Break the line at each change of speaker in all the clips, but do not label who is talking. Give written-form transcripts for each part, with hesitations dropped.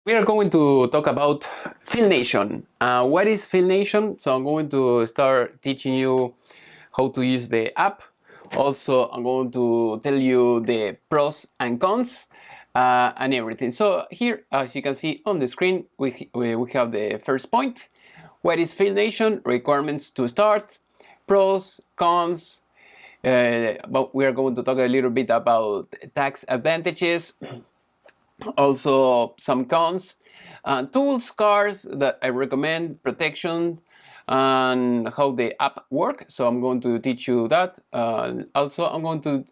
We are going to talk about FieldNation. What is FieldNation? So I'm going to start teaching you how to use the app. Also, I'm going to tell you the pros and cons and everything. So here, as you can see on the screen, we have the first point. What is FieldNation? Requirements to start, pros, cons. But we are going to talk a little bit about tax advantages. Also some cons, tools, cards that I recommend, protection, and how the app works. So I'm going to teach you that. Also, I'm going to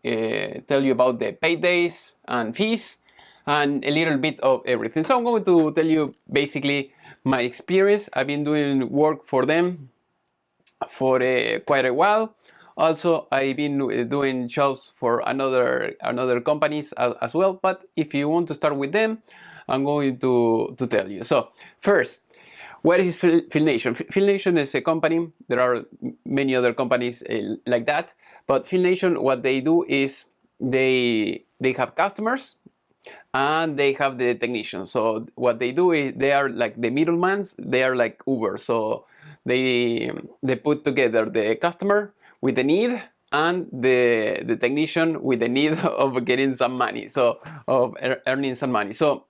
tell you about the paydays and fees and a little bit of everything. So I'm going to tell you basically my experience. I've been doing work for them for quite a while. Also, I've been doing jobs for another companies as well. But if you want to start with them, I'm going to tell you. So first, what is FieldNation? FieldNation is a company. There are many other companies like that. But FieldNation, what they do is they have customers and they have the technicians. So what they do is they are like the middlemen. They are like Uber. So they put together the customer with the need and the technician with the need of getting some money, so of earning some money. So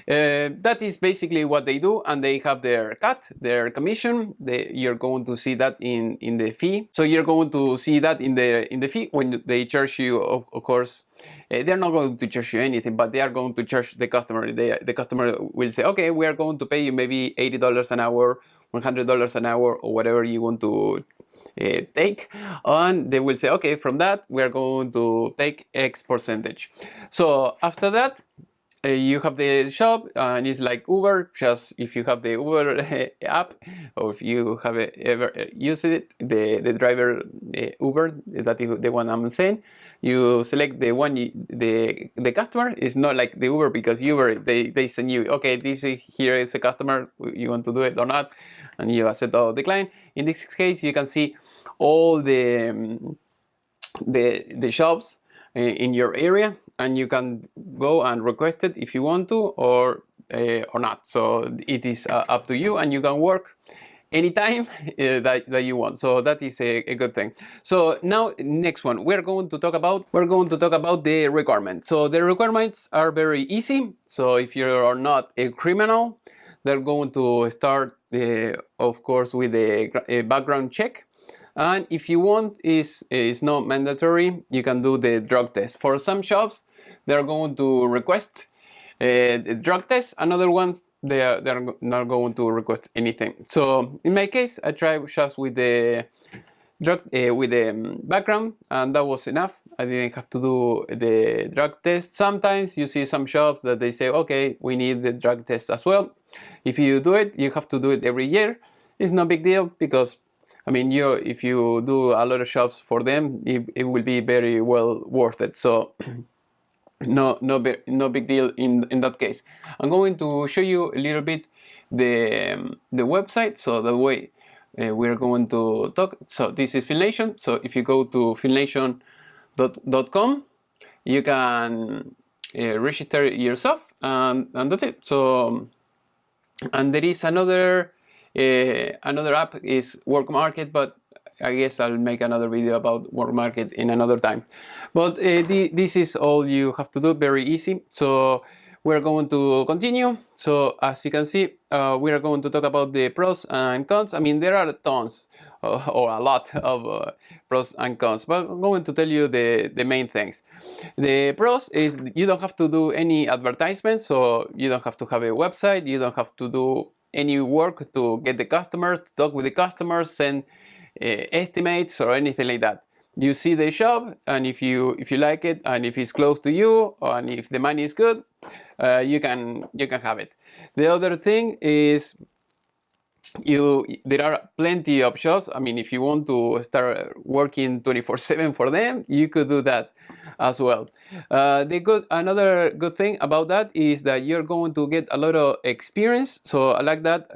that is basically what they do, and they have their cut, their commission. You're going to see that in the fee. So you're going to see that in the fee when they charge you. Of course, they're not going to charge you anything, but they are going to charge the customer. The customer will say, okay, we are going to pay you maybe $80 an hour, $100 an hour, or whatever you want to take, and they will say, okay, from that we are going to take X percentage. So after that, you have the shop, and it's like Uber. Just if you have the Uber app, or if you have ever used it, the driver Uber, that is the one I'm saying, you select the one the customer is not like the Uber, because Uber they send you, okay, here is a customer, you want to do it or not, and you accept or decline. In this case, you can see all the shops in your area, and you can go and request it if you want to, or not. So it is up to you, and you can work anytime that you want. So that is a good thing. So now, next one, we're going to talk about the requirements. So the requirements are very easy. So if you are not a criminal, they're going to start of course with a background check. And if you want, is not mandatory, you can do the drug test. For some shops, they're going to request the drug test. Another one, they're not going to request anything. So in my case, I tried just with the drug with the background, and that was enough. I didn't have to do the drug test. Sometimes you see some shops that they say, okay, we need the drug test as well. If you do it, you have to do it every year. It's no big deal, because I mean, if you do a lot of shops for them, it will be very well worth it. So no big deal in that case. I'm going to show you a little bit the website, so the way we're going to talk. So this is FieldNation. So if you go to FieldNation.com, you can register yourself, and that's it. So, and there is another app is Work Market, but I guess I'll make another video about Work Market in another time. But this is all you have to do, very easy. So we're going to continue. So as you can see, we are going to talk about the pros and cons. I mean, there are tons or a lot of pros and cons, but I'm going to tell you the main things. The pros is you don't have to do any advertisement, so you don't have to have a website, you don't have to do any work to get the customers, to talk with the customers, send estimates or anything like that. You see the shop, and if you like it, and if it's close to you, and if the money is good, you can have it. The other thing is there are plenty of shops. I mean, if you want to start working 24/7 for them, you could do that as well. Another good thing about that is that you're going to get a lot of experience. So I like that.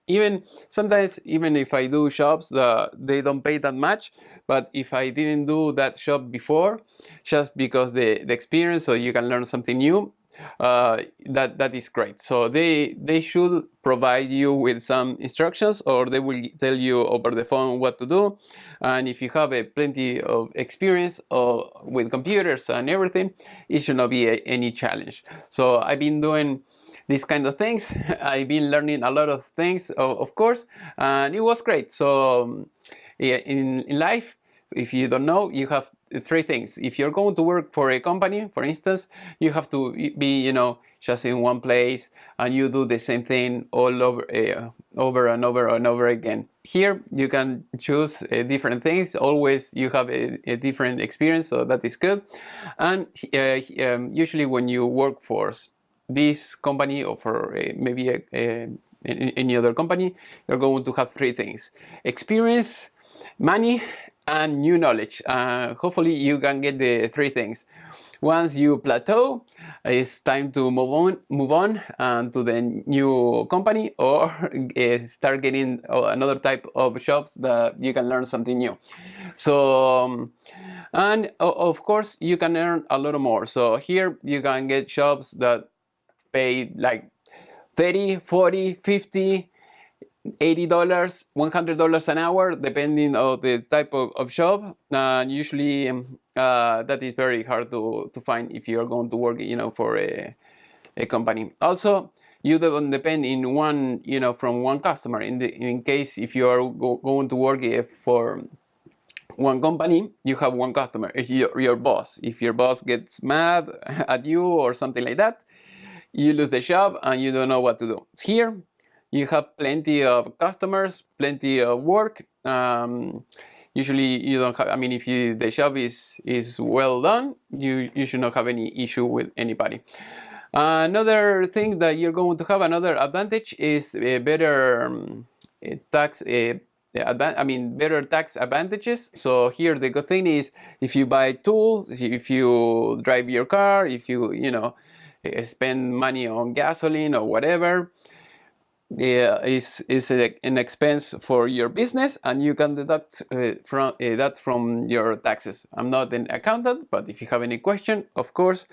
Even sometimes, even if I do shops, they don't pay that much. But if I didn't do that shop before, just because the experience, so you can learn something new. that is great. So they should provide you with some instructions, or they will tell you over the phone what to do. And if you have plenty of experience with computers and everything, it should not be any challenge. So I've been doing these kind of things. I've been learning a lot of things, of course, and it was great. So yeah, in life, if you don't know, you have three things. If you're going to work for a company, for instance, you have to be, just in one place, and you do the same thing all over and over and over again. Here, you can choose different things. Always, you have a different experience, so that is good. And usually, when you work for this company or for maybe any other company, you're going to have three things: experience, money, and new knowledge. Hopefully you can get the three things. Once you plateau, it's time to move on to the new company, or start getting another type of jobs that you can learn something new. So and of course you can earn a lot more. So here you can get jobs that pay like $30, $40, $50, $80, $100 an hour, depending on the type of job. And usually that is very hard to find if you are going to work, for a company. Also, you don't depend in one, from one customer. In case if you are going to work for one company, you have one customer, your boss. If your boss gets mad at you or something like that, you lose the job and you don't know what to do. Here, you have plenty of customers, plenty of work. Usually, you don't have. I mean, if the job is well done, you should not have any issue with anybody. Another thing that you're going to have, another advantage, is better tax. Better tax advantages. So here the good thing is, if you buy tools, if you drive your car, if you spend money on gasoline or whatever, is an expense for your business, and you can deduct that from your taxes. I'm not an accountant, but if you have any question, of course,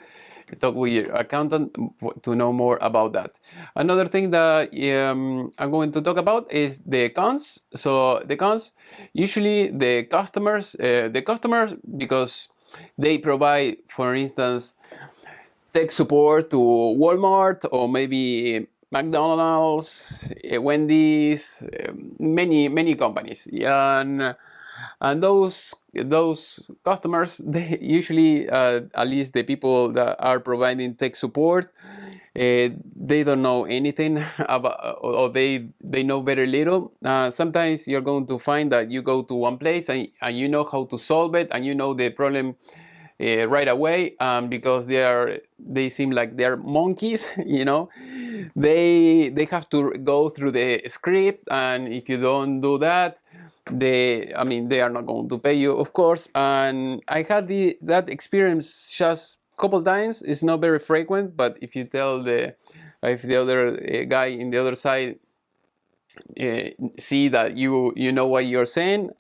talk with your accountant to know more about that. Another thing that I'm going to talk about is the cons. So the cons, usually the customers, because they provide, for instance, tech support to Walmart or maybe McDonald's, Wendy's, many companies, and those customers, they usually, at least the people that are providing tech support, they don't know anything about, or they know very little. Sometimes you're going to find that you go to one place and you know how to solve it, and you know the problem right away, because they seem like they're monkeys. They have to go through the script, and if you don't do that, they are not going to pay you, of course. And I had that experience just a couple times. It's not very frequent, but if you tell if the other guy in the other side see that you know what you're saying,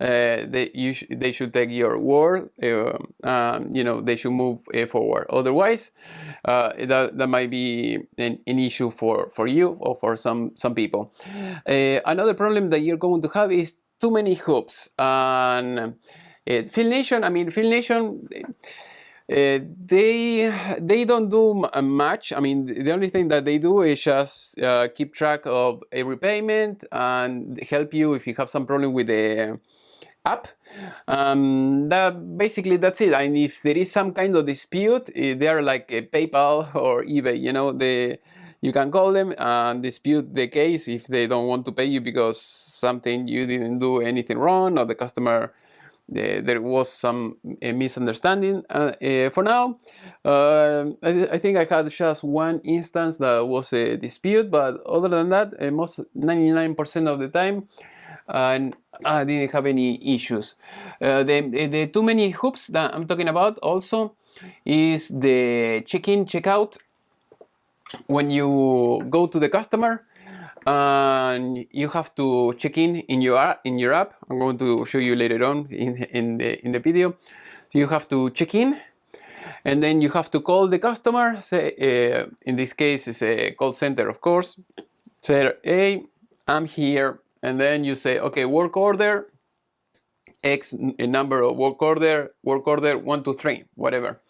they should take your word. They should move forward. Otherwise, that might be an issue for you or for some people. Another problem that you're going to have is too many hoops. And FieldNation, they don't do much. The only thing that they do is just keep track of every payment and help you if you have some problem with the app. That's it. And if there is some kind of dispute, they are like a PayPal or eBay. You can call them and dispute the case if they don't want to pay you because something you didn't do anything wrong, or the customer, there was some misunderstanding. For now, I think I had just one instance that was a dispute, but other than that, most 99% of the time, and I didn't have any issues. The too many hoops that I'm talking about also is the check-in, check-out. When you go to the customer, and you have to check in your app. I'm going to show you later on in the video. You have to check in, and then you have to call the customer. Say, in this case, it's a call center, of course. Say, hey, I'm here, and then you say, okay, work order, X number of work order 1, 2, 3, whatever,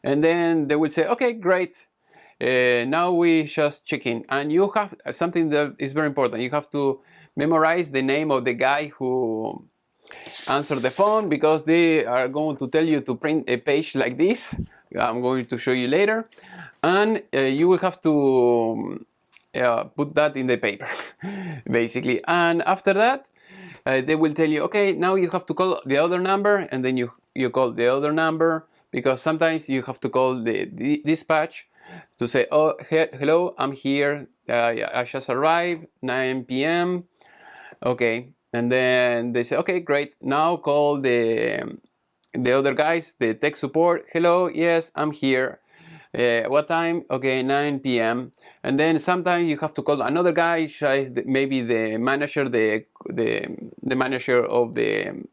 and then they will say, okay, great. Now we just check in, and you have something that is very important. You have to memorize the name of the guy who answered the phone, because they are going to tell you to print a page like this. I'm going to show you later, and you will have to put that in the paper basically. And after that, they will tell you, okay, now you have to call the other number, and then you call the other number, because sometimes you have to call the dispatch to say, oh, hello, I'm here, I just arrived, 9 p.m. Okay, and then they say, okay, great, now call the other guys, the tech support. Hello, yes, I'm here. What time? Okay, 9 p.m. And then sometimes you have to call another guy, maybe the manager, the manager of the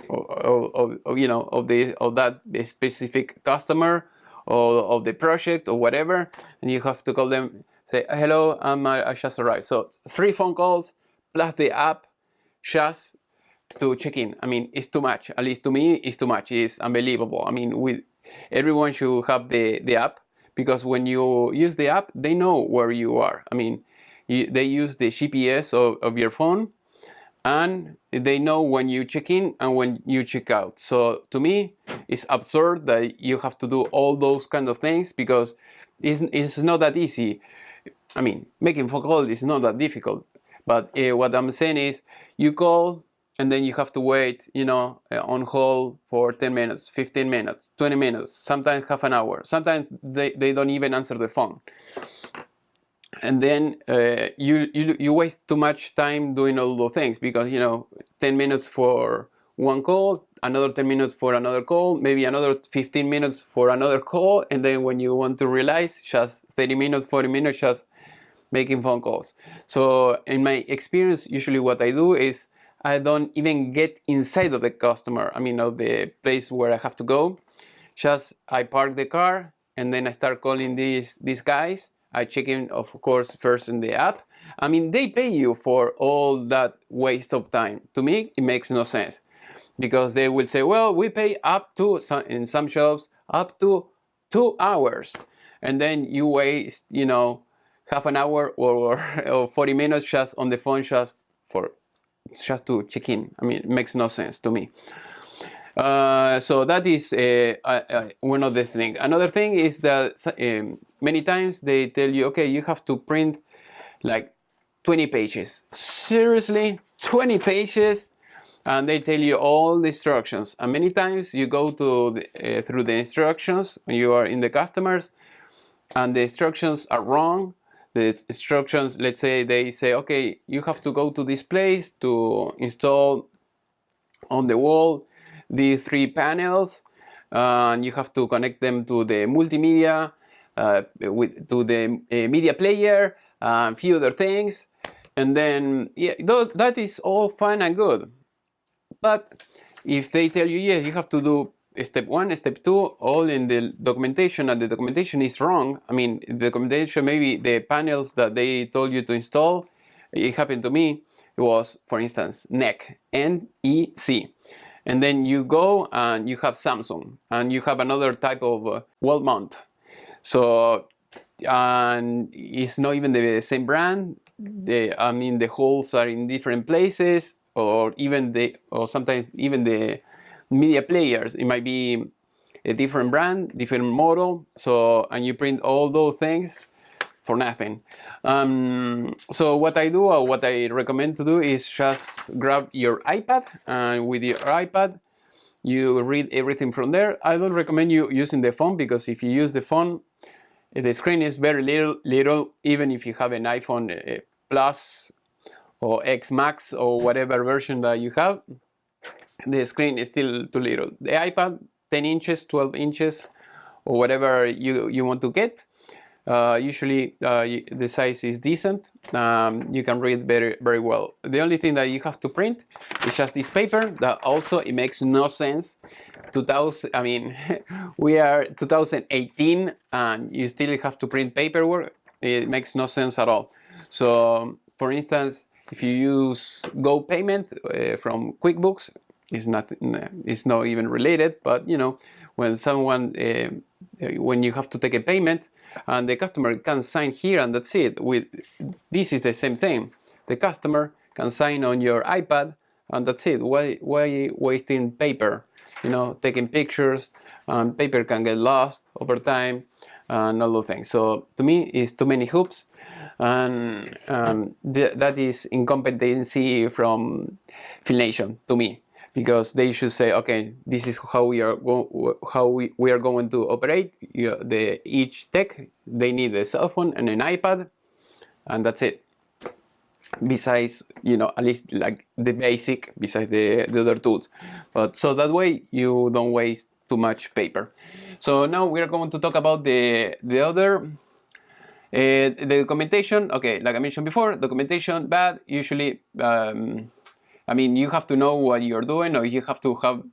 of that specific customer, or of the project, or whatever, and you have to call them, say, hello, I just arrived. So 3 phone calls plus the app just to check in. I mean, it's too much. At least to me, it's too much. It's unbelievable. I mean, everyone should have the app, because when you use the app, they know where you are. I mean, they use the GPS of your phone, and they know when you check in and when you check out. So to me, it's absurd that you have to do all those kind of things, because it's not that easy. I mean, making phone calls is not that difficult, but what I'm saying is, you call, and then you have to wait, on hold for 10 minutes, 15 minutes, 20 minutes, sometimes half an hour. Sometimes they don't even answer the phone. And then you waste too much time doing all those things, because 10 minutes for one call, another 10 minutes for another call, maybe another 15 minutes for another call, and then when you want to realize, just 30 minutes, 40 minutes just making phone calls. So in my experience, usually what I do is, I don't even get inside of the customer, of the place where I have to go. Just I park the car, and then I start calling these guys. I check in, of course, first in the app. They pay you for all that waste of time. To me, it makes no sense, because they will say, well, we pay up to, in some shops, up to 2 hours. And then you waste, half an hour or 40 minutes just on the phone, just to check in. It makes no sense to me. So that is one of the things. Another thing is that many times they tell you, okay, you have to print like 20 pages. Seriously, 20 pages? And they tell you all the instructions. And many times you go to through the instructions when you are in the customers, and the instructions are wrong. The instructions, let's say they say, okay, you have to go to this place to install on the wall the 3 panels, and you have to connect them to the multimedia, to the media player, a few other things. And then, yeah, that is all fine and good. But if they tell you, yes, you have to do step 1, step 2, all in the documentation, and the documentation is wrong. The documentation, maybe the panels that they told you to install, it happened to me, it was, for instance, NEC, N-E-C. And then you go and you have Samsung, and you have another type of wall mount. So, and it's not even the same brand. The holes are in different places, or sometimes even the media players, it might be a different brand, different model. So, and you print all those things for nothing. So what I do, or what I recommend to do, is just grab your iPad, and with your iPad you read everything from there. I don't recommend you using the phone, because if you use the phone, the screen is very little, even if you have an iPhone Plus or X Max or whatever version that you have, the screen is still too little. The iPad, 10 inches, 12 inches, or whatever you want to get, Usually the size is decent. You can read very well. The only thing that you have to print is just this paper that also it makes no sense. 2000, I mean, we are 2018 and you still have to print paperwork. It makes no sense at all. So for instance, if you use Go payment from QuickBooks, it's not even related, but you know, when someone when you have to take a payment and the customer can sign here and that's it. This is the same thing. The customer can sign on your iPad and that's it. Why wasting paper? You know, taking pictures, and paper can get lost over time and all those things. So to me, it's too many hoops, and that is incompetency from FieldNation to me, because they should say, okay, this is how we are going to operate. Each tech, they need a cell phone and an iPad, and that's it. Besides, you know, at least like the basic, besides the other tools. But so that way you don't waste too much paper. So now we are going to talk about the other the documentation. Okay, like I mentioned before, documentation bad. Usually I mean, you have to know what you're doing, or you have to have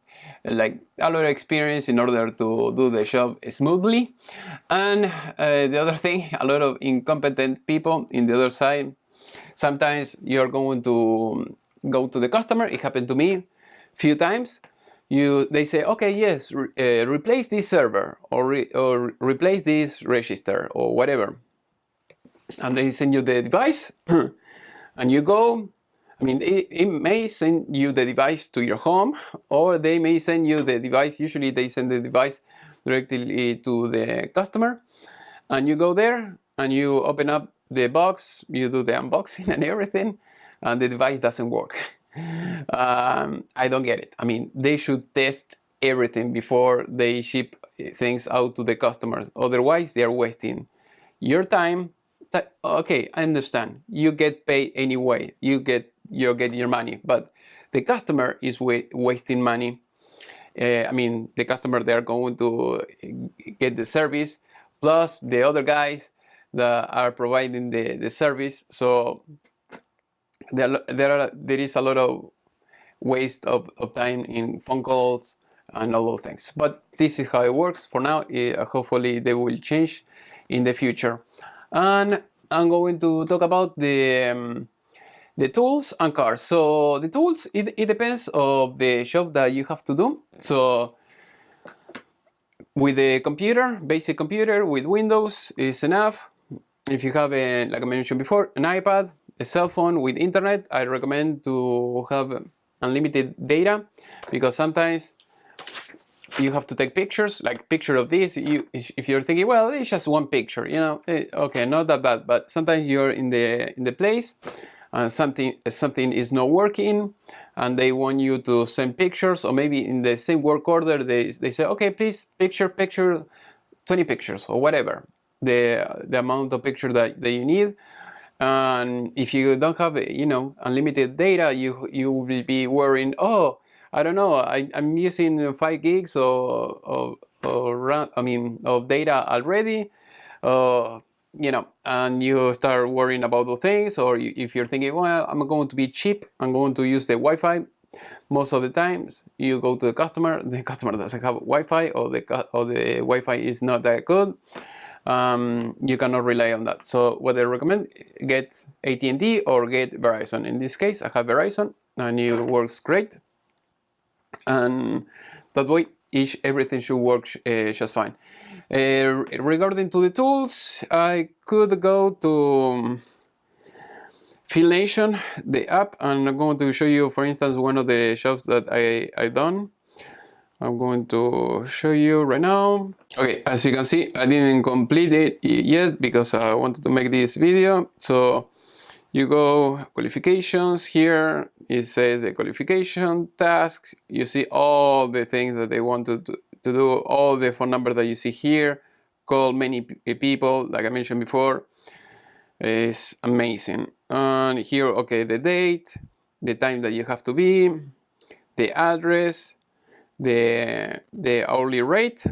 like a lot of experience in order to do the job smoothly. And the other thing, a lot of incompetent people in the other side. Sometimes you're going to go to the customer. It happened to me a few times. They say, okay, yes, replace this server or replace this register or whatever. And they send you the device and you go. I mean, it may send you the device to your home, or they may send you the device. Usually they send the device directly to the customer, and you go there and you open up the box, you do the unboxing and everything, and the device doesn't work. I don't get it. I mean, they should test everything before they ship things out to the customers. Otherwise, they are wasting your time. Okay, I understand. You get paid anyway. You get your money, but the customer is wasting money. I mean, the customer, they are going to get the service, plus the other guys that are providing the service. So there is a lot of waste of time in phone calls and all those things. But this is how it works for now. Hopefully they will change in the future. And I'm going to talk about the tools and cars. So the tools, it depends of the job that you have to do. So with the computer, basic computer with Windows is enough. If you have, like I mentioned before, an iPad, a cell phone with internet, I recommend to have unlimited data, because sometimes you have to take pictures, like picture of this. If you're thinking, well, it's just one picture, you know, okay, not that bad. But sometimes you're in the place and something is not working, and they want you to send pictures, or maybe in the same work order they say, okay, please picture 20 pictures or whatever, the amount of picture that you need. And if you don't have, you know, unlimited data, you will be worrying, oh, I don't know, I'm using 5 gigs of data already, you know, and you start worrying about those things. Or if you're thinking, well, I'm going to be cheap, I'm going to use the Wi-Fi. Most of the times you go to the customer doesn't have Wi-Fi, or the Wi-Fi is not that good. You cannot rely on that. So what I recommend, get AT&T or get Verizon. In this case, I have Verizon and it works great. And that way, everything should work just fine. Regarding to the tools, I could go to FieldNation, the app, and I'm going to show you, for instance, one of the jobs that I've done. I'm going to show you right now. Okay, as you can see, I didn't complete it yet because I wanted to make this video. So you go qualifications, here it says the qualification tasks. You see all the things that they wanted to do, all the phone numbers that you see here, call many people, like I mentioned before. It's amazing. And here, okay, the date, the time that you have to be, the address, the hourly rate,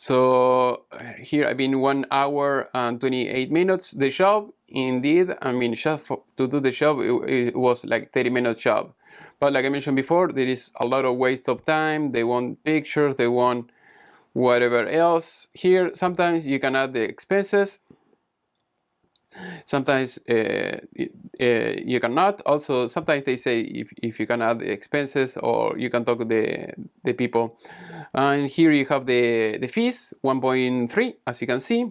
So here I've been 1 hour and 28 minutes. The job, indeed, I mean, just to do the job, it was like 30-minute job. But like I mentioned before, there is a lot of waste of time. They want pictures, they want whatever else. Here, sometimes you can add the expenses. Sometimes you cannot. Also, sometimes they say if you can add the expenses, or you can talk to the people. And here you have the fees, 1.3, as you can see.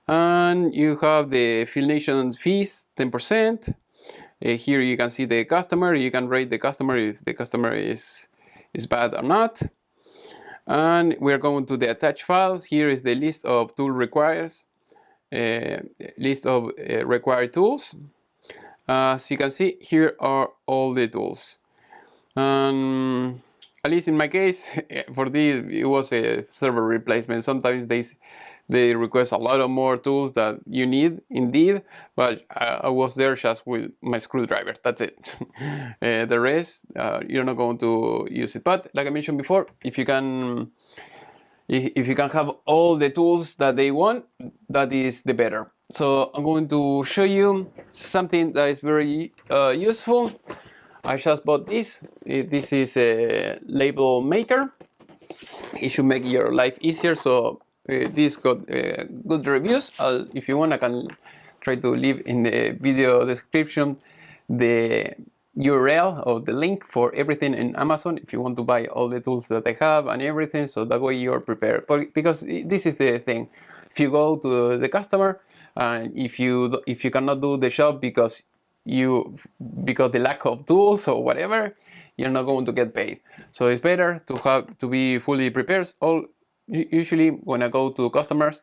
And you have the FieldNation fees, 10%. Here you can see the customer. You can rate the customer if the customer is bad or not. And we're going to the attached files. Here is the list of tool requires. List of required tools. As you can see, here are all the tools. At least in my case, for this, it was a server replacement. Sometimes they request a lot of more tools that you need, indeed, but I was there just with my screwdriver. That's it. The rest, you're not going to use it. But like I mentioned before, if you can have all the tools that they want, that is the better. So I'm going to show you something that is very useful. I just bought this. This is a label maker. It should make your life easier. So this got good reviews. If you want, I can try to leave in the video description the URL or the link for everything in Amazon if you want to buy all the tools that I have and everything, so that way you're prepared. But because this is the thing, if you go to the customer and if you cannot do the job because the lack of tools or whatever, you're not going to get paid. So it's better to be fully prepared. Usually when I go to customers,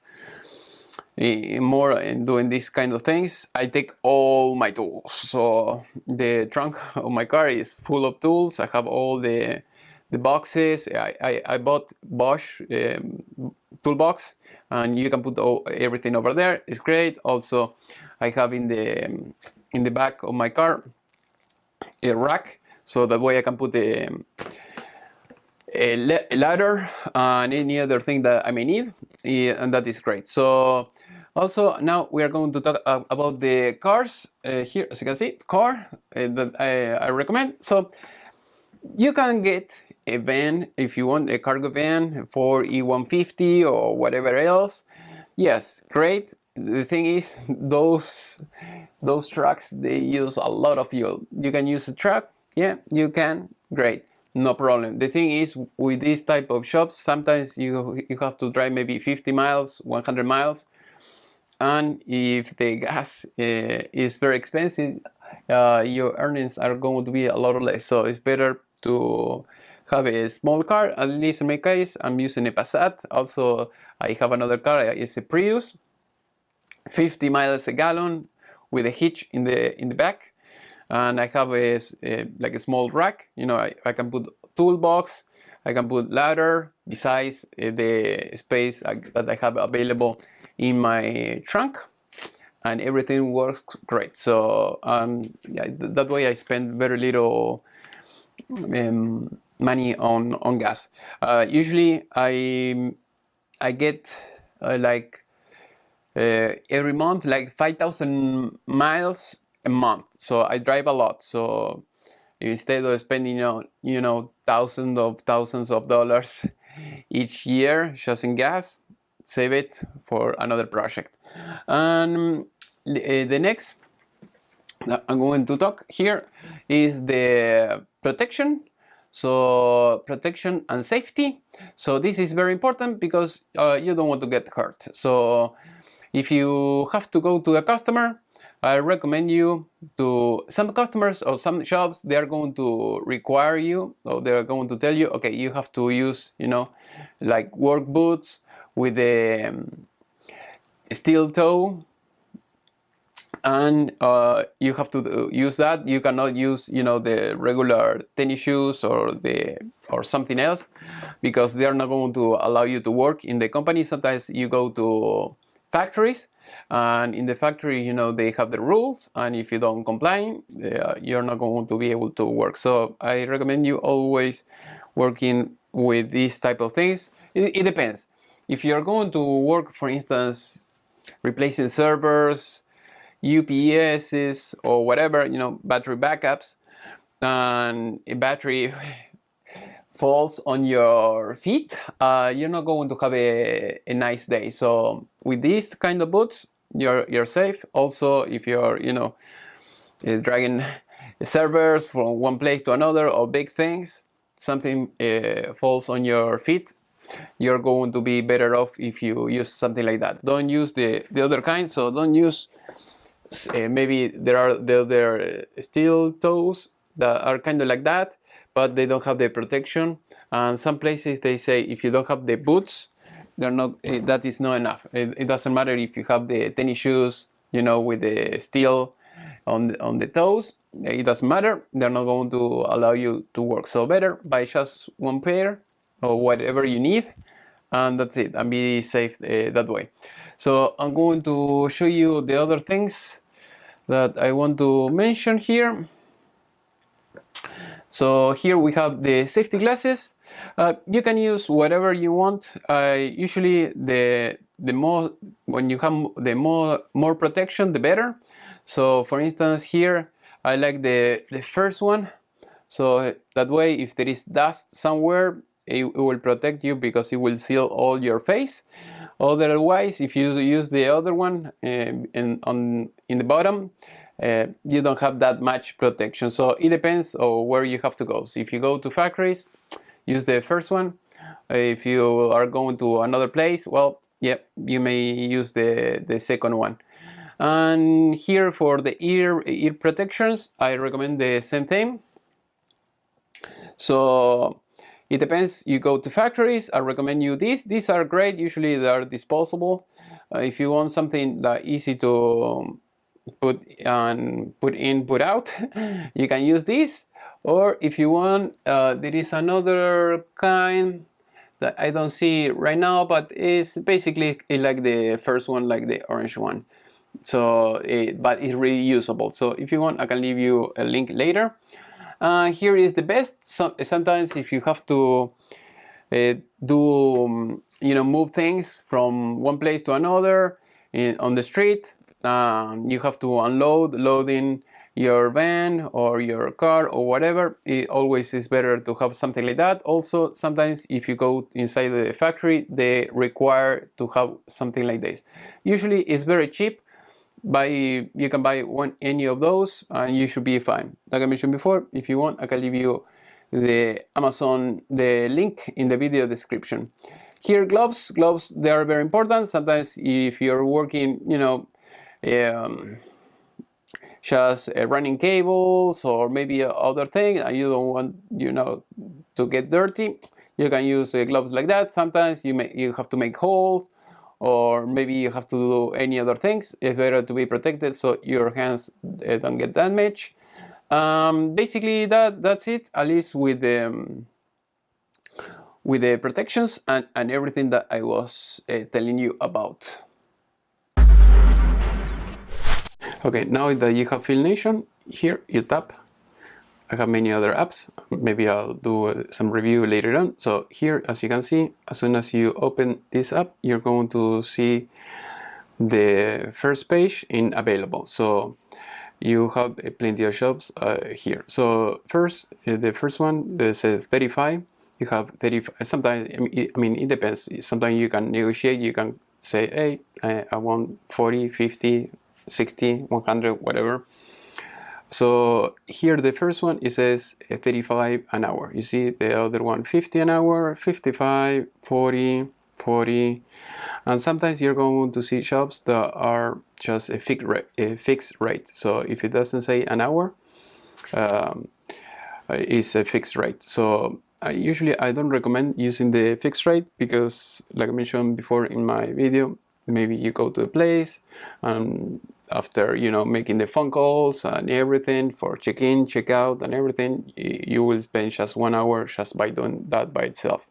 more in doing these kind of things, I take all my tools. So the trunk of my car is full of tools. I have all the boxes. I bought Bosch toolbox, and you can put everything over there. It's great. Also, I have in the back of my car a rack, so that way I can put a ladder and any other thing that I may need, and that is great. So also now we are going to talk about the cars. Here, as you can see, car that I recommend. So you can get a van if you want, a cargo van for E150 or whatever else. Yes, great. The thing is, those trucks, they use a lot of fuel. You can use a truck, yeah, you can, great, no problem. The thing is, with this type of shops, sometimes you have to drive maybe 50 miles, 100 miles, and if the gas is very expensive, your earnings are going to be a lot less. So it's better to have a small car. At least in my case, I'm using a Passat. Also, I have another car, it's a Prius, 50 miles a gallon with a hitch in the back, and I have like a small rack. You know, I can put toolbox, I can put ladder, besides the space that I have available in my trunk, and everything works great. So yeah, that way I spend very little money on gas. Usually I get like every month like 5,000 miles a month. So I drive a lot. So instead of spending thousands of dollars each year just in gas, save it for another project. And the next that I'm going to talk here is the protection. So protection and safety. So this is very important because you don't want to get hurt. So if you have to go to a customer, I recommend you to, some customers or some shops, they are going to require you, or they are going to tell you, okay, you have to use, like work boots with a steel toe, and you have to use that. You cannot use, the regular tennis shoes or something else, because they are not going to allow you to work in the company. Sometimes you go to factories, and in the factory, they have the rules, and if you don't comply, you're not going to be able to work. So I recommend you always working with these type of things. It depends. if you're going to work, for instance, replacing servers, UPSs, or whatever, you know, battery backups, and a battery falls on your feet, you're not going to have a nice day. So with these kind of boots, you're safe. Also, if you're, you know, dragging servers from one place to another, or big things, something falls on your feet, you're going to be better off if you use something like that. Don't use the other kind. So don't use maybe there are the other steel toes that are kind of like that, but they don't have the protection. And some places they say if you don't have the boots, they're not, that is not enough. It doesn't matter if you have the tennis shoes, you know, with the steel on the toes. It doesn't matter. They're not going to allow you to work. So better buy just one pair or whatever you need, and that's it, and be safe that way. So I'm going to show you the other things that I want to mention here. So here we have the safety glasses. You can use whatever you want. Usually the more, when you have the more protection, the better. So for instance here I like the first one. So that way if there is dust somewhere, it will protect you because it will seal all your face. Otherwise, if you use the other one in the bottom, you don't have that much protection. So it depends on where you have to go. So if you go to factories, use the first one. If you are going to another place, well, yeah, you may use the second one. And here for the ear protections, I recommend the same thing. So it depends. You go to factories, I recommend you these. These are great. Usually they are disposable. If you want something that easy to put in, put out, you can use this. Or if you want, there is another kind that I don't see right now, but it's basically like the first one, like the orange one. So but it's reusable. So if you want, I can leave you a link later. Here is the best. Sometimes if you have to you know, move things from one place to another on the street, you have to loading your van or your car or whatever. It always is better to have something like that. Also, sometimes if you go inside the factory, they require to have something like this. Usually it's very cheap. You can buy any of those and you should be fine. Like I mentioned before, if you want, I can leave you the link in the video description. Here, gloves, they are very important. Sometimes if you're working, you know, just running cables or maybe other thing, and you don't want, you know, to get dirty, you can use gloves like that. Sometimes you have to make holes, or maybe you have to do any other things. It's better to be protected so your hands don't get damaged. Basically that's it, at least with the protections and everything that I was telling you about. Okay, now that you have FieldNation, here you tap. I have many other apps. Maybe I'll do some review later on. So here, as you can see, as soon as you open this app, you're going to see the first page in available. So you have plenty of shops here. So first, the first one, that says 35. You have 35. Sometimes, I mean, it depends. Sometimes you can negotiate. You can say, hey, I want 40, 50, 60, 100, whatever. So here the first one, it says 35 an hour. You see the other one, 50 an hour, 55, 40, 40. And sometimes you're going to see shops that are just a fixed rate. So if it doesn't say an hour, it's a fixed rate. So usually I don't recommend using the fixed rate because, like I mentioned before in my video, maybe you go to a place and after, you know, making the phone calls and everything for check-in, check-out and everything, you will spend just 1 hour just by doing that by itself.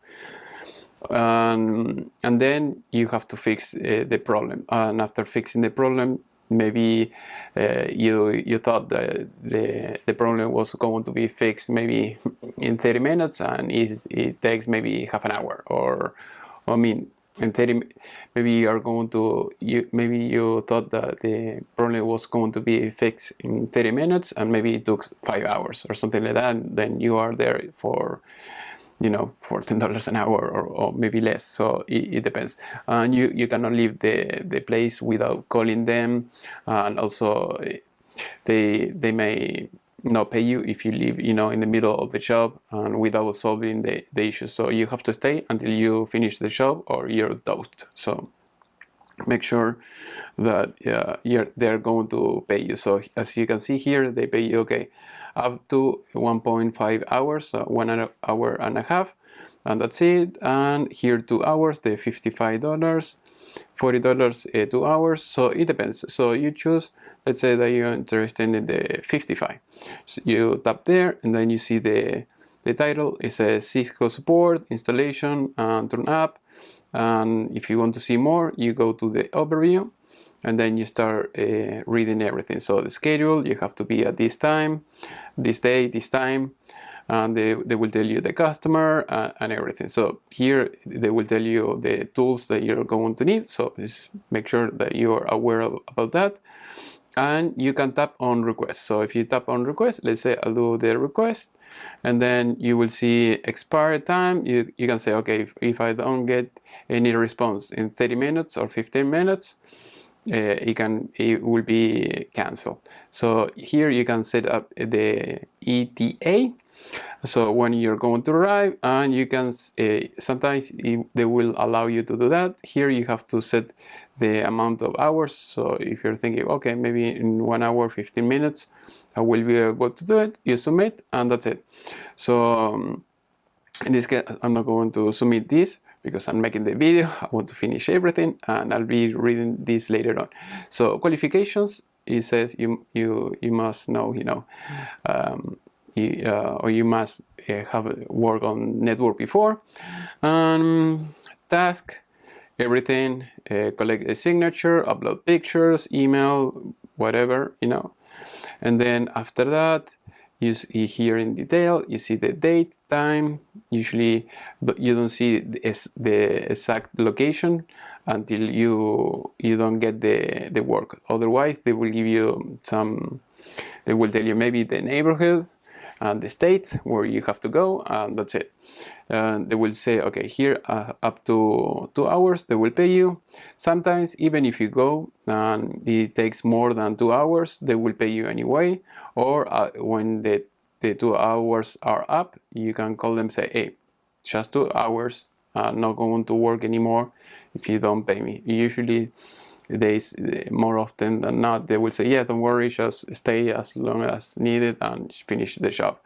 And then you have to fix the problem. And after fixing the problem, maybe you thought that the problem was going to be fixed maybe in 30 minutes and it takes maybe half an hour, or I mean, in 30, maybe you are going to, maybe you thought that the problem was going to be fixed in 30 minutes and maybe it took 5 hours or something like that, and then you are there for, you know, for $10 an hour, or maybe less. So it depends, and you cannot leave the place without calling them, and also they may not pay you if you leave, you know, in the middle of the job and without solving the issue. So you have to stay until you finish the job or you're toast. So make sure that they're going to pay you. So as you can see here, they pay you, okay, up to 1.5 hours, so 1 hour and a half, and that's it. And here 2 hours, the $55, $40 2 hours. So it depends. So you choose, let's say that you're interested in the 55. So you tap there and then you see the title. It says Cisco support, installation, and turn up. And if you want to see more, you go to the overview and then you start reading everything. So the schedule, you have to be at this time, this day, this time, and they will tell you the customer and everything. So here they will tell you the tools that you're going to need. So just make sure that you are aware about that. And you can tap on request. So if you tap on request, let's say I'll do the request, and then you will see expire time. You can say, okay, if I don't get any response in 30 minutes or 15 minutes, it will be canceled. So here you can set up the ETA. So when you're going to arrive, and you can sometimes they will allow you to do that. Here you have to set the amount of hours. So if you're thinking, okay, maybe in 1 hour 15 minutes I will be able to do it, you submit and that's it. So in this case I'm not going to submit this because I'm making the video. I want to finish everything and I'll be reading this later on. So qualifications, it says you must know, you know, or you must have worked on network before. Task, everything, collect a signature, upload pictures, email, whatever, you know. And then after that, you see here in detail, you see the date, time. Usually you don't see the exact location until you don't get the work. Otherwise they will give you some, they will tell you maybe the neighborhood and the state where you have to go, and that's it. They will say, okay, here up to 2 hours they will pay you. Sometimes even if you go and it takes more than 2 hours, they will pay you anyway. Or when the 2 hours are up, you can call them, say, hey, just 2 hours, not going to work anymore if you don't pay me. Usually more often than not, they will say, yeah, don't worry, just stay as long as needed and finish the job.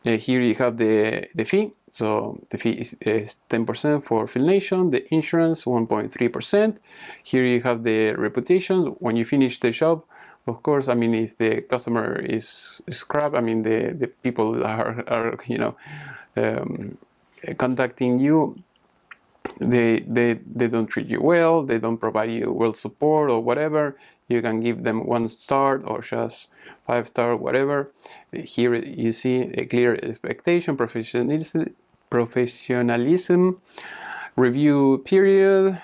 Here you have the fee. So the fee is 10% for FieldNation, the insurance 1.3%. Here you have the reputation. When you finish the job, of course, I mean, if the customer is crap, I mean, the people are you know, contacting you, they don't treat you well, they don't provide you well support or whatever, you can give them 1 star or just 5 star, whatever. Here you see a clear expectation, professionalism, review period,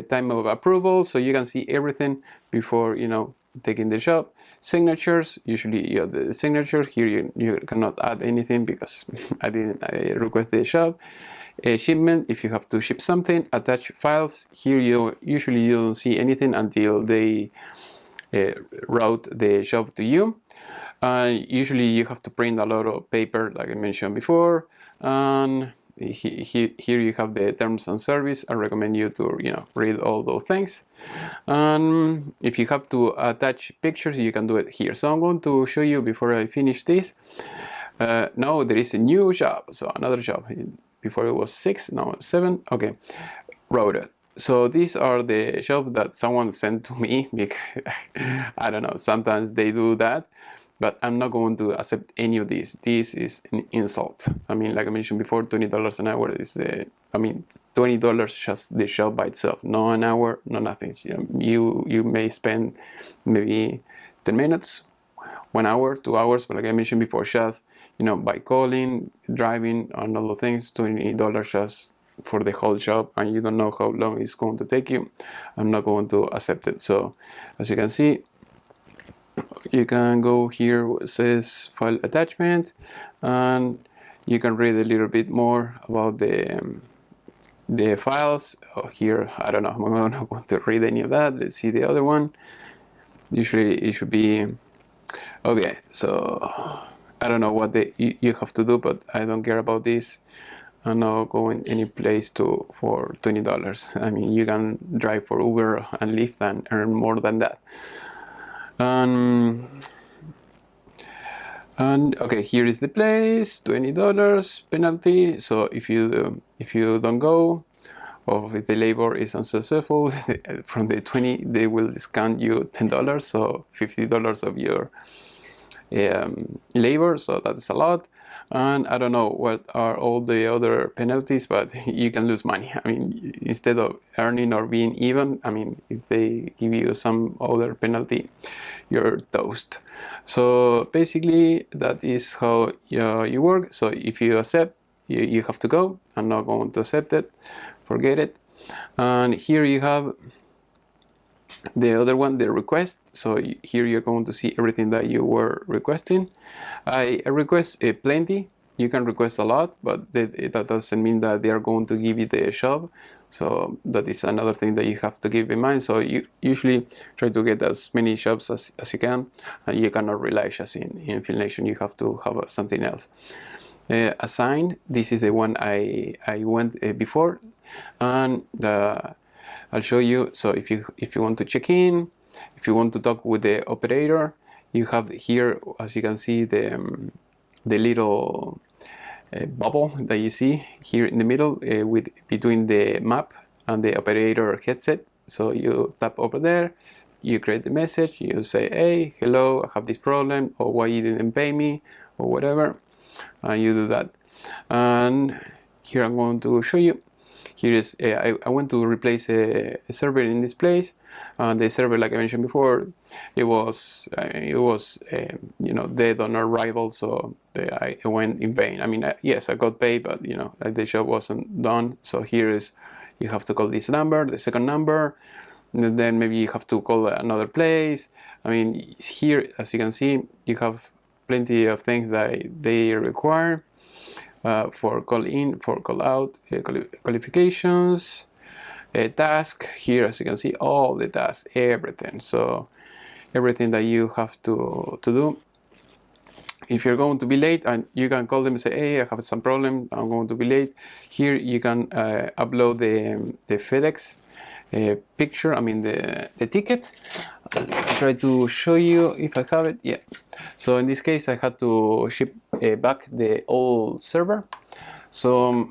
time of approval, so you can see everything before, you know, taking the job. Signatures, usually you have the signatures. Here you cannot add anything because I request the job. Shipment, if you have to ship something. Attach files, here you usually don't see anything until they route the job to you. Usually you have to print a lot of paper, like I mentioned before. And here you have the terms and service. I recommend you to, you know, read all those things. And if you have to attach pictures, you can do it here. So I'm going to show you before I finish this. Now there is a new job, so another job. Before it was 6, now it's 7. Okay, routed. So these are the jobs that someone sent to me because I don't know, sometimes they do that, but I'm not going to accept any of these. This is an insult. I mean, like I mentioned before, $20 an hour is I mean, $20 just the job by itself, no an hour, no nothing. You may spend maybe 10 minutes, 1 hour, 2 hours, but like I mentioned before, just, you know, by calling, driving, and all the things, $20 just for the whole job and you don't know how long it's going to take you, I'm not going to accept it. So as you can see, you can go here where it says file attachment, and you can read a little bit more about the files. Oh, here, I don't know, I'm not going to read any of that. Let's see the other one. Usually it should be okay. So I don't know what you have to do, but I don't care about this. I'm not going any place for $20. I mean, you can drive for Uber and Lyft and earn more than that. And okay, here is the place, $20 penalty. So if you don't go, or if the labor is unsuccessful, from the 20 they will discount you $10, so $50 of your labor. So that's a lot. And I don't know what are all the other penalties, but you can lose money. I mean, instead of earning or being even, I mean, if they give you some other penalty, you're toast. So basically that is how you work. So if you accept, you have to go. I'm not going to accept it, forget it. And here you have the other one, the request. So here you're going to see everything that you were requesting. I request plenty. You can request a lot, but that doesn't mean that they are going to give you the job. So that is another thing that you have to keep in mind. So you usually try to get as many jobs as you can, and you cannot rely just in FieldNation. You have to have something else. Assign, this is the one I went before, and I'll show you. So if you want to check in, if you want to talk with the operator, you have here, as you can see, the little bubble that you see here in the middle between the map and the operator headset. So you tap over there, you create the message, you say, hey, hello, I have this problem, or why you didn't pay me, or whatever, and you do that. And here I'm going to show you. Here is I want to replace a server in this place. The server, like I mentioned before, it was you know, dead on arrival, so I went in vain. I mean, yes, I got paid, but you know, like, the job wasn't done. So here is, you have to call this number, the second number, and then maybe you have to call another place. I mean, here, as you can see, you have plenty of things that they require. For call in, for call out, qualifications, task. Here, as you can see, all the tasks, everything. So everything that you have to do. If you're going to be late, and you can call them and say, hey, I have some problem, I'm going to be late. Here you can upload the FedEx picture, I mean the ticket. I'll try to show you if I have it. Yeah. So in this case, I had to ship back the old server. So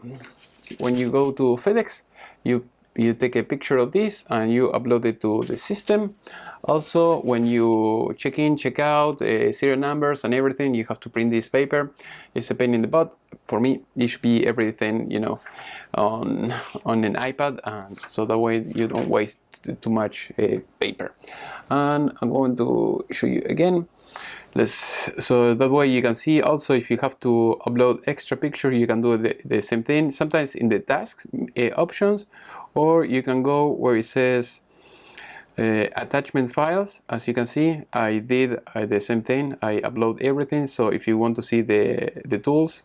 when you go to FedEx, you take a picture of this and you upload it to the system. Also, when you check in, check out, serial numbers and everything, you have to print this paper. It's a pain in the butt. For me, it should be everything, you know, on an iPad, and so that way you don't waste too much paper. And I'm going to show you again. So that way you can see also if you have to upload extra picture, you can do the same thing, sometimes in the tasks options, or you can go where it says attachment files. As you can see, I did the same thing. I upload everything. So if you want to see the tools,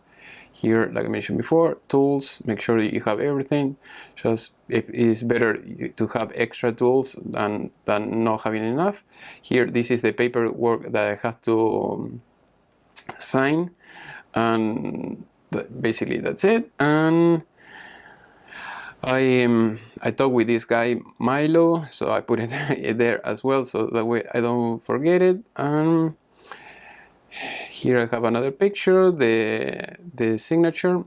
here, like I mentioned before, tools, make sure you have everything. Just it is better to have extra tools than not having enough. Here, this is the paperwork that I have to sign, and basically that's it. And I talked with this guy Milo, so I put it there as well, so that way I don't forget it. And here I have another picture, the signature.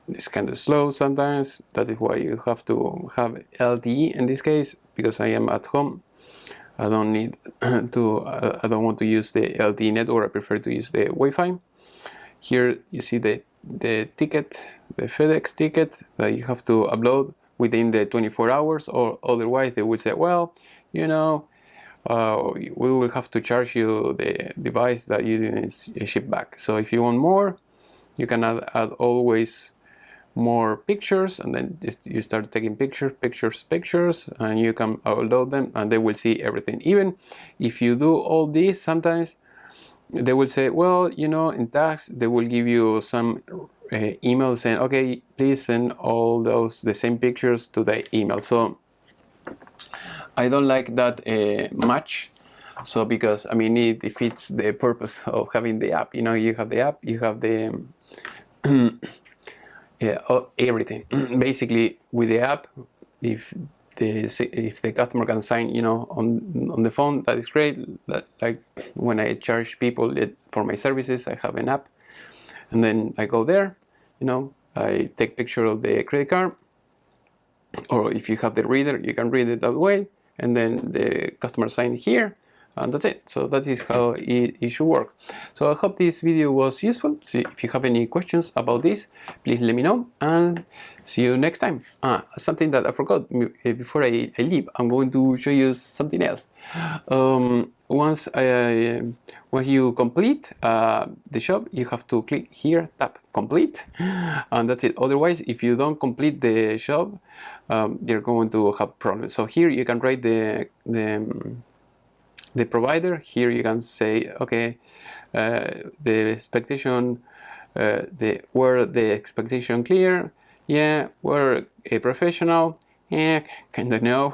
It's kind of slow sometimes. That is why you have to have LTE in this case, because I am at home. I don't need to. I don't want to use the LTE network. I prefer to use the Wi-Fi. Here you see the ticket, the FedEx ticket that you have to upload within the 24 hours, or otherwise they will say, well, you know, we will have to charge you the device that you didn't ship back. So if you want more, you can add always more pictures, and then just you start taking pictures, and you can upload them, and they will see everything. Even if you do all this, sometimes they will say, well, you know, in tags they will give you some email saying, okay, please send all the same pictures to the email. So I don't like that much. So because I mean it defeats the purpose of having the app. You know, you have the app, you have the everything. Basically, with the app, if the customer can sign, you know, on the phone, that is great. Like when I charge people for my services, I have an app, and then I go there, you know, I take picture of the credit card, or if you have the reader, you can read it that way, and then the customer sign here, and that's it. So that is how it should work. So I hope this video was useful. So if you have any questions about this, please let me know, and see you next time. Something that I forgot before I leave, I'm going to show you something else. Once you complete the shop, you have to click here, tap complete, and that's it. Otherwise, if you don't complete the shop, you're going to have problems. So here you can write the provider. Here you can say, okay, the expectation, were the expectation clear? Yeah. Were a professional? Yeah, kind of no,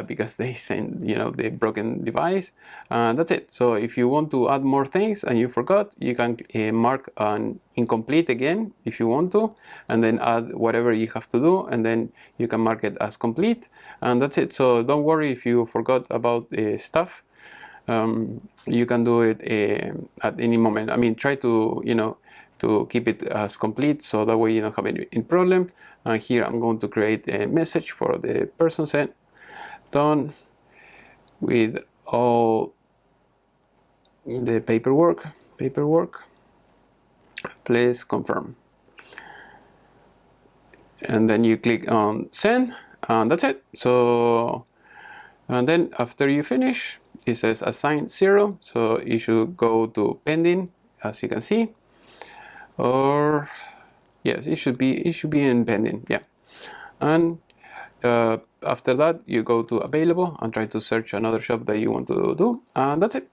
because they send, you know, the broken device. That's it. So if you want to add more things and you forgot, you can mark an incomplete again if you want to, and then add whatever you have to do, and then you can mark it as complete, and that's it. So don't worry if you forgot about stuff. You can do it at any moment. I mean, try to, you know, to keep it as complete, so that way you don't have any problem. And here I'm going to create a message for the person sent, done with all the paperwork, please confirm. And then you click on send, and that's it. So, and then after you finish, it says assign 0, so you should go to pending, as you can see, or yes, it should be in pending, yeah. And after that, you go to available and try to search another shop that you want to do, and that's it.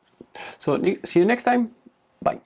So see you next time. Bye.